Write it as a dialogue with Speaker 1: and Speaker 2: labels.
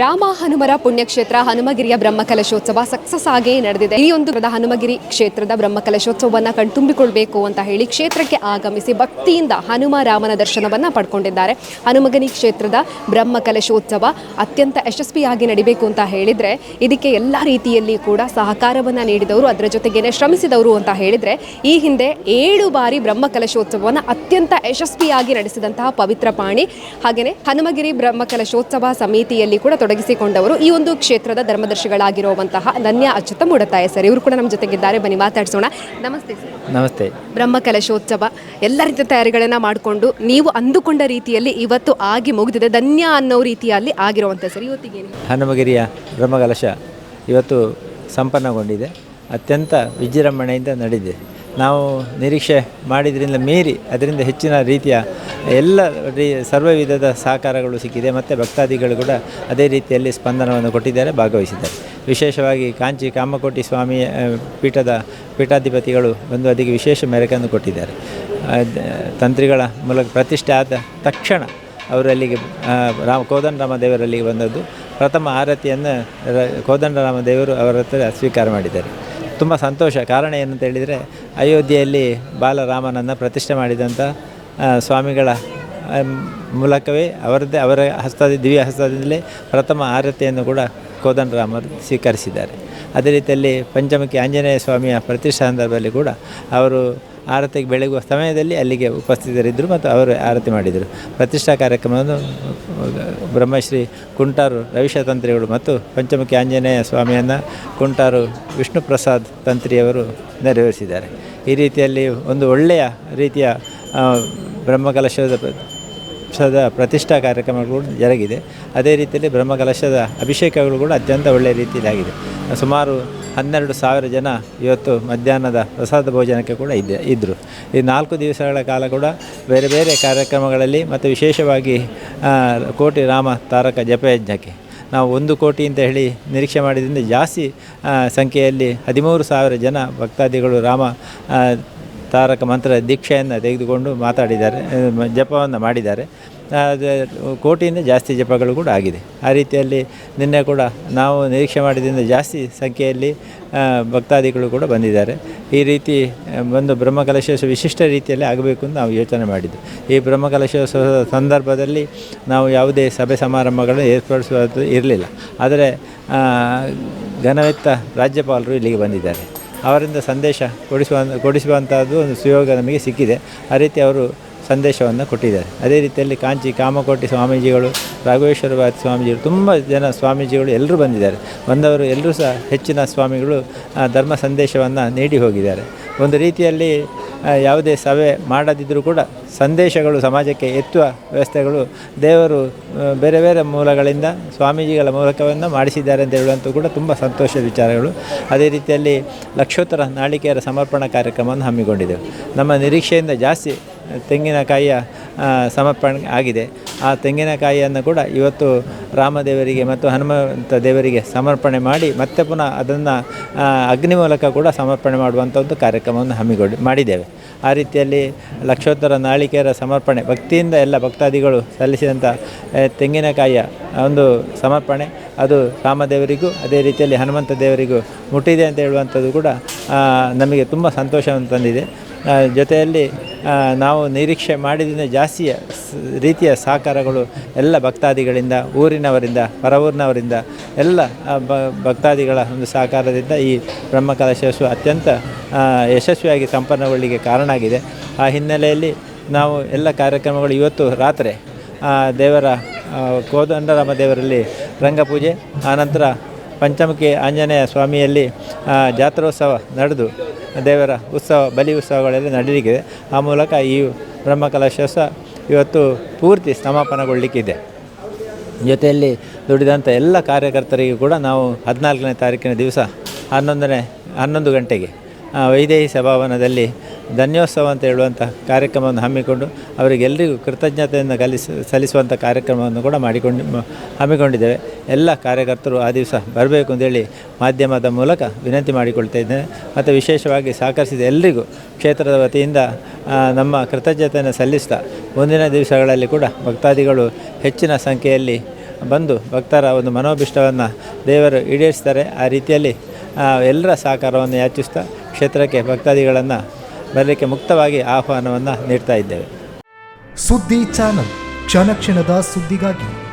Speaker 1: Rama ಹನುಮರ ಪುಣ್ಯಕ್ಷೇತ್ರ ಹನುಮಗಿರಿಯ Brahmakalashotsava success ಆಗಿ ನಡೆದಿದೆ. ಈ ಒಂದು ಹನುಮಗಿರಿ ಕ್ಷೇತ್ರದ ಬ್ರಹ್ಮಕಲಶೋತ್ಸವವನ್ನು ಕಣ್ತುಂಬಿಕೊಳ್ಬೇಕು ಅಂತ ಹೇಳಿ ಕ್ಷೇತ್ರಕ್ಕೆ ಆಗಮಿಸಿ ಭಕ್ತಿಯಿಂದ ಹನುಮ ರಾಮನ ದರ್ಶನವನ್ನು ಪಡ್ಕೊಂಡಿದ್ದಾರೆ. ಹನುಮಗಿರಿ ಕ್ಷೇತ್ರದ ಬ್ರಹ್ಮಕಲಶೋತ್ಸವ ಅತ್ಯಂತ ಯಶಸ್ವಿಯಾಗಿ ನಡಿಬೇಕು ಅಂತ ಹೇಳಿದರೆ ಇದಕ್ಕೆ ಎಲ್ಲ ರೀತಿಯಲ್ಲಿ ಕೂಡ ಸಹಕಾರವನ್ನು ನೀಡಿದವರು, ಅದರ ಜೊತೆಗೇನೆ ಶ್ರಮಿಸಿದವರು ಅಂತ ಹೇಳಿದರೆ ಈ ಹಿಂದೆ 7 ಬಾರಿ ಬ್ರಹ್ಮಕಲಶೋತ್ಸವವನ್ನು ಅತ್ಯಂತ ಯಶಸ್ವಿಯಾಗಿ ನಡೆಸಿದಂತಹ ಪವಿತ್ರ ಪಾಣಿ, ಹಾಗೆಯೇ ಹನುಮಗಿರಿ ಬ್ರಹ್ಮಕಲಶೋತ್ಸವ ಸಮಿತಿಯಲ್ಲಿ ಕೂಡ ತೊಡಗಿಸಿಕೊಂಡವರು ಈ ಒಂದು ಕ್ಷೇತ್ರದ ಧರ್ಮದರ್ಶಿಗಳಾಗಿರುವಂತಹ ಧನ್ಯ ಅಚ್ಯುತ ಮೂಡತಾಯ ಸರ್. ಇವರು ಕೂಡ ನಮ್ಮ ಜೊತೆಗಿದ್ದಾರೆ, ಬನ್ನಿ ಮಾತಾಡ್ಸೋಣ. ನಮಸ್ತೆ ಸರ್.
Speaker 2: ನಮಸ್ತೆ.
Speaker 1: ಬ್ರಹ್ಮಕಲಶೋತ್ಸವ ಎಲ್ಲ ರೀತಿಯ ತಯಾರಿಗಳನ್ನು ಮಾಡಿಕೊಂಡು ನೀವು ಅಂದುಕೊಂಡ ರೀತಿಯಲ್ಲಿ ಇವತ್ತು ಆಗಿ ಮುಗಿದಿದೆ, ಧನ್ಯ ಅನ್ನೋ ರೀತಿಯಲ್ಲಿ ಆಗಿರುವಂಥ ಸರ್. ಇವತ್ತಿಗೇನು
Speaker 2: ಹನುಮಗಿರಿಯ ಬ್ರಹ್ಮಕಲಶ ಇವತ್ತು ಸಂಪನ್ನಗೊಂಡಿದೆ, ಅತ್ಯಂತ ವಿಜೃಂಭಣೆಯಿಂದ ನಡೆದಿದೆ. ನಾವು ನಿರೀಕ್ಷೆ ಮಾಡಿದ್ರಿಂದ ಮೀರಿ ಅದರಿಂದ ಹೆಚ್ಚಿನ ರೀತಿಯ ಎಲ್ಲ ಸರ್ವ ವಿಧದ ಸಹಕಾರಗಳು ಸಿಕ್ಕಿದೆ ಮತ್ತು ಭಕ್ತಾದಿಗಳು ಕೂಡ ಅದೇ ರೀತಿಯಲ್ಲಿ ಸ್ಪಂದನವನ್ನು ಕೊಟ್ಟಿದ್ದಾರೆ, ಭಾಗವಹಿಸಿದ್ದಾರೆ. ವಿಶೇಷವಾಗಿ ಕಾಂಚಿ ಕಾಮಕೋಟಿ ಸ್ವಾಮಿ ಪೀಠದ ಪೀಠಾಧಿಪತಿಗಳು ಬಂದು ಅದಕ್ಕೆ ವಿಶೇಷ ಮೆರಕನ್ನು ಕೊಟ್ಟಿದ್ದಾರೆ. ತಂತ್ರಿಗಳ ಮೂಲಕ ಪ್ರತಿಷ್ಠೆ ಆದ ತಕ್ಷಣ ಅವರು ಅಲ್ಲಿಗೆ ಕೋದಂಡರಾಮ ದೇವರಲ್ಲಿಗೆ ಬಂದದ್ದು. ಪ್ರಥಮ ಆರತಿಯನ್ನು ಕೋದಂಡರಾಮ ದೇವರು ಅವರ ಹತ್ರ ಸ್ವೀಕಾರ ಮಾಡಿದ್ದಾರೆ. ತುಂಬ ಸಂತೋಷ. ಕಾರಣ ಏನಂತ ಹೇಳಿದರೆ, ಅಯೋಧ್ಯೆಯಲ್ಲಿ ಬಾಲರಾಮನನ್ನು ಪ್ರತಿಷ್ಠೆ ಮಾಡಿದಂಥ ಸ್ವಾಮಿಗಳ ಮೂಲಕವೇ ಅವರ ದಿವ್ಯ ಹಸ್ತದಿಂದಲೇ ಪ್ರಥಮ ಆರತಿಯನ್ನು ಕೂಡ ಕೋದಂಡರಾಮರು ಸ್ವೀಕರಿಸಿದ್ದಾರೆ. ಅದೇ ರೀತಿಯಲ್ಲಿ ಪಂಚಮುಖಿ ಆಂಜನೇಯ ಸ್ವಾಮಿಯ ಪ್ರತಿಷ್ಠಾ ಸಂದರ್ಭದಲ್ಲಿ ಕೂಡ ಅವರು ಆರತಿಗೆ ಬೆಳಗುವ ಸಮಯದಲ್ಲಿ ಅಲ್ಲಿಗೆ ಉಪಸ್ಥಿತರಿದ್ದರು ಮತ್ತು ಅವರು ಆರತಿ ಮಾಡಿದರು. ಪ್ರತಿಷ್ಠಾ ಕಾರ್ಯಕ್ರಮವನ್ನು ಬ್ರಹ್ಮಶ್ರೀ ಕುಂಟಾರು ರವಿಶ ತಂತ್ರಿಗಳು ಮತ್ತು ಪಂಚಮುಖಿ ಆಂಜನೇಯ ಸ್ವಾಮಿಯನ್ನು ಕುಂಟಾರು ವಿಷ್ಣು ಪ್ರಸಾದ್ ತಂತ್ರಿಯವರು ನೆರವೇರಿಸಿದ್ದಾರೆ. ಈ ರೀತಿಯಲ್ಲಿ ಒಂದು ಒಳ್ಳೆಯ ರೀತಿಯ ಬ್ರಹ್ಮಕಲಶದ ಪ್ರತಿಷ್ಠಾ ಕಾರ್ಯಕ್ರಮಗಳು ಜರುಗಿದೆ. ಅದೇ ರೀತಿಯಲ್ಲಿ ಬ್ರಹ್ಮಕಲಶದ ಅಭಿಷೇಕಗಳು ಕೂಡ ಅತ್ಯಂತ ಒಳ್ಳೆಯ ರೀತಿಯಲ್ಲಿ ಆಗಿದೆ. ಸುಮಾರು 12,000 ಜನ ಇವತ್ತು ಮಧ್ಯಾಹ್ನದ ಪ್ರಸಾದ ಭೋಜನಕ್ಕೆ ಕೂಡ ಇದ್ದರು. ಈ 4 ದಿವಸಗಳ ಕಾಲ ಕೂಡ ಬೇರೆ ಬೇರೆ ಕಾರ್ಯಕ್ರಮಗಳಲ್ಲಿ ಮತ್ತು ವಿಶೇಷವಾಗಿ ಕೋಟಿ ರಾಮ ತಾರಕ ಜಪಯಜ್ಞಕ್ಕೆ ನಾವು 1 ಕೋಟಿ ಅಂತ ಹೇಳಿ ನಿರೀಕ್ಷೆ ಮಾಡಿದ್ರಿಂದ ಜಾಸ್ತಿ ಸಂಖ್ಯೆಯಲ್ಲಿ 13,000 ಜನ ಭಕ್ತಾದಿಗಳು ರಾಮ ತಾರಕ ಮಂತ್ರ ದೀಕ್ಷೆಯನ್ನು ತೆಗೆದುಕೊಂಡು ಮಾತಾಡಿದ್ದಾರೆ, ಜಪವನ್ನು ಮಾಡಿದ್ದಾರೆ. ಕೋಟಿಯಿಂದ ಜಾಸ್ತಿ ಜಪಗಳು ಕೂಡ ಆಗಿದೆ. ಆ ರೀತಿಯಲ್ಲಿ ನಿನ್ನೆ ಕೂಡ ನಾವು ನಿರೀಕ್ಷೆ ಮಾಡಿದ್ರಿಂದ ಜಾಸ್ತಿ ಸಂಖ್ಯೆಯಲ್ಲಿ ಭಕ್ತಾದಿಗಳು ಕೂಡ ಬಂದಿದ್ದಾರೆ. ಈ ರೀತಿ ಒಂದು ಬ್ರಹ್ಮಕಲಶೋತ್ಸವ ವಿಶಿಷ್ಟ ರೀತಿಯಲ್ಲಿ ಆಗಬೇಕು ಅಂತ ನಾವು ಯೋಚನೆ ಮಾಡಿದ್ದು. ಈ ಬ್ರಹ್ಮಕಲಶೋತ್ಸವದ ಸಂದರ್ಭದಲ್ಲಿ ನಾವು ಯಾವುದೇ ಸಭೆ ಸಮಾರಂಭಗಳನ್ನು ಏರ್ಪಡಿಸುವುದು ಇರಲಿಲ್ಲ. ಆದರೆ ಘನವೆತ್ತ ರಾಜ್ಯಪಾಲರು ಇಲ್ಲಿಗೆ ಬಂದಿದ್ದಾರೆ. ಅವರಿಂದ ಸಂದೇಶ ಕೊಡಿಸುವಂಥದ್ದು ಒಂದು ಸುಯೋಗ ನಮಗೆ ಸಿಕ್ಕಿದೆ. ಆ ರೀತಿ ಅವರು ಸಂದೇಶವನ್ನು ಕೊಟ್ಟಿದ್ದಾರೆ. ಅದೇ ರೀತಿಯಲ್ಲಿ ಕಾಂಚಿ ಕಾಮಕೋಟಿ ಸ್ವಾಮೀಜಿಗಳು, ರಾಘವೇಶ್ವರ ಭಾರತಿ ಸ್ವಾಮೀಜಿಗಳು, ತುಂಬ ಜನ ಸ್ವಾಮೀಜಿಗಳು ಎಲ್ಲರೂ ಬಂದಿದ್ದಾರೆ. ಬಂದವರು ಎಲ್ಲರೂ ಸಹ ಹೆಚ್ಚಿನ ಸ್ವಾಮಿಗಳು ಧರ್ಮ ಸಂದೇಶವನ್ನು ನೀಡಿ ಹೋಗಿದ್ದಾರೆ. ಒಂದು ರೀತಿಯಲ್ಲಿ ಯಾವುದೇ ಸಭೆ ಮಾಡದಿದ್ದರೂ ಕೂಡ ಸಂದೇಶಗಳು ಸಮಾಜಕ್ಕೆ ಎತ್ತುವ ವ್ಯವಸ್ಥೆಗಳು ದೇವರು ಬೇರೆ ಬೇರೆ ಮೂಲಗಳಿಂದ ಸ್ವಾಮೀಜಿಗಳ ಮೂಲಕವನ್ನು ಮಾಡಿಸಿದ್ದಾರೆ ಅಂತ ಹೇಳುವಂಥದ್ದು ಕೂಡ ತುಂಬ ಸಂತೋಷದ ವಿಚಾರಗಳು. ಅದೇ ರೀತಿಯಲ್ಲಿ ಲಕ್ಷೋತ್ತರ ನಾಳಿಕೆಯರ ಸಮರ್ಪಣಾ ಕಾರ್ಯಕ್ರಮವನ್ನು ಹಮ್ಮಿಕೊಂಡಿದ್ದೆವು. ನಮ್ಮ ನಿರೀಕ್ಷೆಯಿಂದ ಜಾಸ್ತಿ ತೆಂಗಿನಕಾಯಿಯ ಸಮರ್ಪಣೆ ಆಗಿದೆ. ಆ ತೆಂಗಿನಕಾಯಿಯನ್ನು ಕೂಡ ಇವತ್ತು ರಾಮದೇವರಿಗೆ ಮತ್ತು ಹನುಮಂತ ದೇವರಿಗೆ ಸಮರ್ಪಣೆ ಮಾಡಿ ಮತ್ತೆ ಪುನಃ ಅದನ್ನು ಅಗ್ನಿ ಮೂಲಕ ಕೂಡ ಸಮರ್ಪಣೆ ಮಾಡುವಂಥ ಒಂದು ಕಾರ್ಯಕ್ರಮವನ್ನು ಮಾಡಿದ್ದೇವೆ. ಆ ರೀತಿಯಲ್ಲಿ ಲಕ್ಷೋತ್ತರ ನಾಳಿಕೆಯರ ಸಮರ್ಪಣೆ ಭಕ್ತಿಯಿಂದ ಎಲ್ಲ ಭಕ್ತಾದಿಗಳು ಸಲ್ಲಿಸಿದಂಥ ತೆಂಗಿನಕಾಯಿಯ ಒಂದು ಸಮರ್ಪಣೆ ಅದು ರಾಮದೇವರಿಗೂ ಅದೇ ರೀತಿಯಲ್ಲಿ ಹನುಮಂತ ದೇವರಿಗೂ ಮುಟ್ಟಿದೆ ಅಂತ ಹೇಳುವಂಥದ್ದು ಕೂಡ ನಮಗೆ ತುಂಬ ಸಂತೋಷವನ್ನು ತಂದಿದೆ. ಜೊತೆಯಲ್ಲಿ ನಾವು ನಿರೀಕ್ಷೆ ಮಾಡಿದ ಜಾಸ್ತಿ ರೀತಿಯ ಸಹಕಾರಗಳು ಎಲ್ಲ ಭಕ್ತಾದಿಗಳಿಂದ, ಊರಿನವರಿಂದ, ಹೊರಊರಿನವರಿಂದ ಎಲ್ಲ ಭಕ್ತಾದಿಗಳ ಒಂದು ಸಹಕಾರದಿಂದ ಈ ಬ್ರಹ್ಮಕಲಶೋತ್ಸವ ಅತ್ಯಂತ ಯಶಸ್ವಿಯಾಗಿ ಸಂಪನ್ನಗೊಳ್ಳಿಗೆ ಕಾರಣ ಆಗಿದೆ. ಆ ಹಿನ್ನೆಲೆಯಲ್ಲಿ ನಾವು ಎಲ್ಲ ಕಾರ್ಯಕ್ರಮಗಳು ಇವತ್ತು ರಾತ್ರಿ ದೇವರ ಕೋದಂಡರಾಮ ದೇವರಲ್ಲಿ ರಂಗಪೂಜೆ, ಆನಂತರ ಪಂಚಮುಖಿ ಆಂಜನೇಯ ಸ್ವಾಮಿಯಲ್ಲಿ ಜಾತ್ರೋತ್ಸವ ನಡೆದು ದೇವರ ಉತ್ಸವ ಬಲಿ ಉತ್ಸವಗಳೆಲ್ಲ ನಡೆಯಲಿದೆ. ಆ ಮೂಲಕ ಈ ಬ್ರಹ್ಮಕಲಶೋತ್ಸವ ಇವತ್ತು ಪೂರ್ತಿ ಸಮಾಪನಗೊಳ್ಳಲಿಕ್ಕಿದೆ. ಜೊತೆಯಲ್ಲಿ ದುಡಿದಂಥ ಎಲ್ಲ ಕಾರ್ಯಕರ್ತರಿಗೂ ಕೂಡ ನಾವು 14ನೇ ತಾರೀಕಿನ ದಿವಸ 11 ಗಂಟೆಗೆ ವೈದೇಹಿ ಸಭಾವನದಲ್ಲಿ ಧನ್ಯೋತ್ಸವ ಅಂತ ಹೇಳುವಂಥ ಕಾರ್ಯಕ್ರಮವನ್ನು ಹಮ್ಮಿಕೊಂಡು ಅವರಿಗೆಲ್ಲರಿಗೂ ಕೃತಜ್ಞತೆಯನ್ನು ಸಲ್ಲಿಸುವಂಥ ಕಾರ್ಯಕ್ರಮವನ್ನು ಕೂಡ ಹಮ್ಮಿಕೊಂಡಿದ್ದೇವೆ. ಎಲ್ಲ ಕಾರ್ಯಕರ್ತರು ಆ ದಿವಸ ಬರಬೇಕು ಅಂತೇಳಿ ಮಾಧ್ಯಮದ ಮೂಲಕ ವಿನಂತಿ ಮಾಡಿಕೊಳ್ತಾ ಇದ್ದೇನೆ. ಮತ್ತು ವಿಶೇಷವಾಗಿ ಸಹಕರಿಸಿದ ಎಲ್ಲರಿಗೂ ಕ್ಷೇತ್ರದ ವತಿಯಿಂದ ನಮ್ಮ ಕೃತಜ್ಞತೆಯನ್ನು ಸಲ್ಲಿಸ್ತಾ ಮುಂದಿನ ದಿವಸಗಳಲ್ಲಿ ಕೂಡ ಭಕ್ತಾದಿಗಳು ಹೆಚ್ಚಿನ ಸಂಖ್ಯೆಯಲ್ಲಿ ಬಂದು ಭಕ್ತರ ಒಂದು ಮನೋಭಿಷ್ಟವನ್ನು ದೇವರು ಈಡೇರಿಸ್ತಾರೆ. ಆ ರೀತಿಯಲ್ಲಿ ಎಲ್ಲರ ಸಹಕಾರವನ್ನು ಯಾಚಿಸ್ತಾ ಕ್ಷೇತ್ರಕ್ಕೆ ಭಕ್ತಾದಿಗಳನ್ನು ಬರಲಿಕ್ಕೆ ಮುಕ್ತವಾಗಿ ಆಹ್ವಾನವನ್ನು ನೀಡ್ತಾ ಇದ್ದೇವೆ.
Speaker 3: ಸುದ್ದಿ ಚಾನಲ್, ಕ್ಷಣ ಕ್ಷಣದ ಸುದ್ದಿಗಾಗಿ.